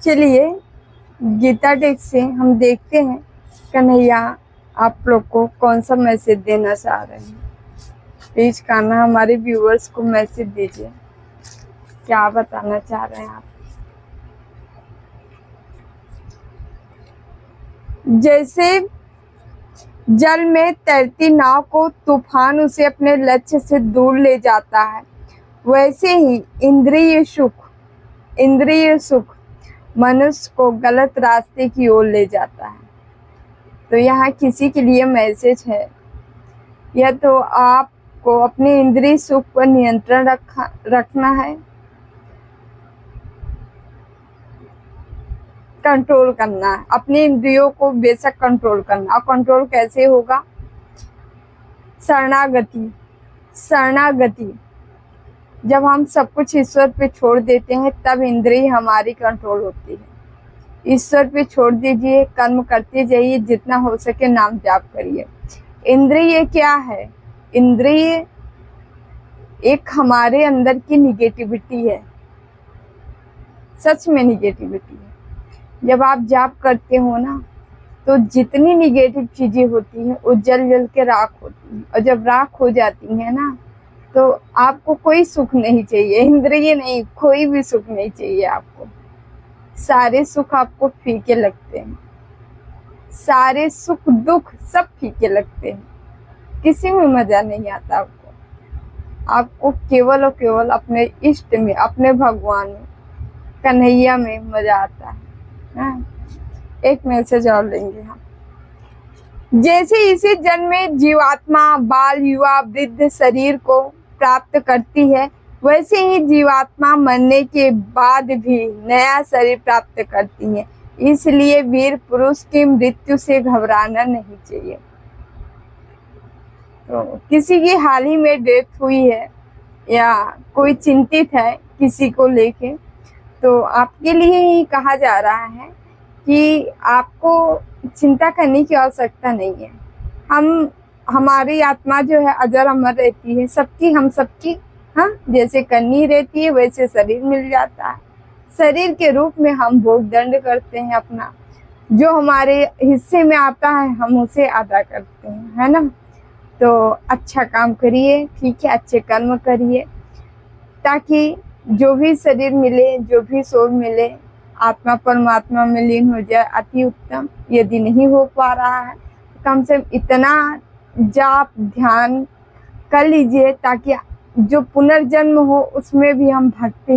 चलिए गीता टेक्स्ट से हम देखते हैं कन्हैया आप लोग को कौन सा मैसेज देना चाह रहे हैं। प्लीज कान्हा हमारे व्यूअर्स को मैसेज दीजिए, क्या बताना चाह रहे हैं आप। जैसे जल में तैरती नाव को तूफान उसे अपने लक्ष्य से दूर ले जाता है, वैसे ही इंद्रिय सुख मनुष्य को गलत रास्ते की ओर ले जाता है। तो यहाँ किसी के लिए मैसेज है, या तो आपको अपने इंद्रिय सुख पर नियंत्रण रखना है, कंट्रोल करना है अपनी इंद्रियों को, बेशक कंट्रोल करना। और कंट्रोल कैसे होगा? शरणागति। जब हम सब कुछ ईश्वर पे छोड़ देते हैं तब इंद्रिय हमारी कंट्रोल होती है। ईश्वर पे छोड़ दीजिए, कर्म करते जाइए, जितना हो सके नाम जाप करिए। इंद्रिय क्या है? इंद्रिय एक हमारे अंदर की निगेटिविटी है, सच में निगेटिविटी है। जब आप जाप करते हो ना, तो जितनी निगेटिव चीजें होती हैं वो जल जल के राख होती हैं, और जब राख हो जाती है ना, तो आपको कोई सुख नहीं चाहिए, इंद्रिय नहीं, कोई भी सुख नहीं चाहिए आपको। सारे सुख आपको फीके लगते हैं, सारे सुख दुख सब फीके लगते हैं, किसी में मजा नहीं आता आपको केवल और केवल अपने इष्ट में, अपने भगवान में, कन्हैया में मजा आता है। एक मैसेज और लेंगे हम। जैसे इसी जन्म में जीवात्मा बाल युवा वृद्ध शरीर को प्राप्त करती है, वैसे ही जीवात्मा मरने के बाद भी नया शरीर प्राप्त करती है। इसलिए वीर पुरुष की मृत्यु से घबराना नहीं चाहिए। तो किसी की हाल ही में डेथ हुई है या कोई चिंतित है किसी को लेके, तो आपके लिए ही कहा जा रहा है कि आपको चिंता करने की आवश्यकता नहीं है। हमारी आत्मा जो है अजर अमर रहती है, हम सबकी हाँ, जैसे कन्नी रहती है वैसे शरीर मिल जाता है। शरीर के रूप में हम भोग दंड करते हैं अपना, जो हमारे हिस्से में आता है हम उसे अदा करते हैं, है ना। तो अच्छा काम करिए, ठीक है, अच्छे कर्म करिए, ताकि जो भी शरीर मिले, जो भी सोल मिले, आत्मा परमात्मा में लीन हो जाए, अति उत्तम। यदि नहीं हो पा रहा है तो कम से कम इतना जाप ध्यान कर लीजिए, ताकि जो पुनर्जन्म हो उसमें भी हम भक्ति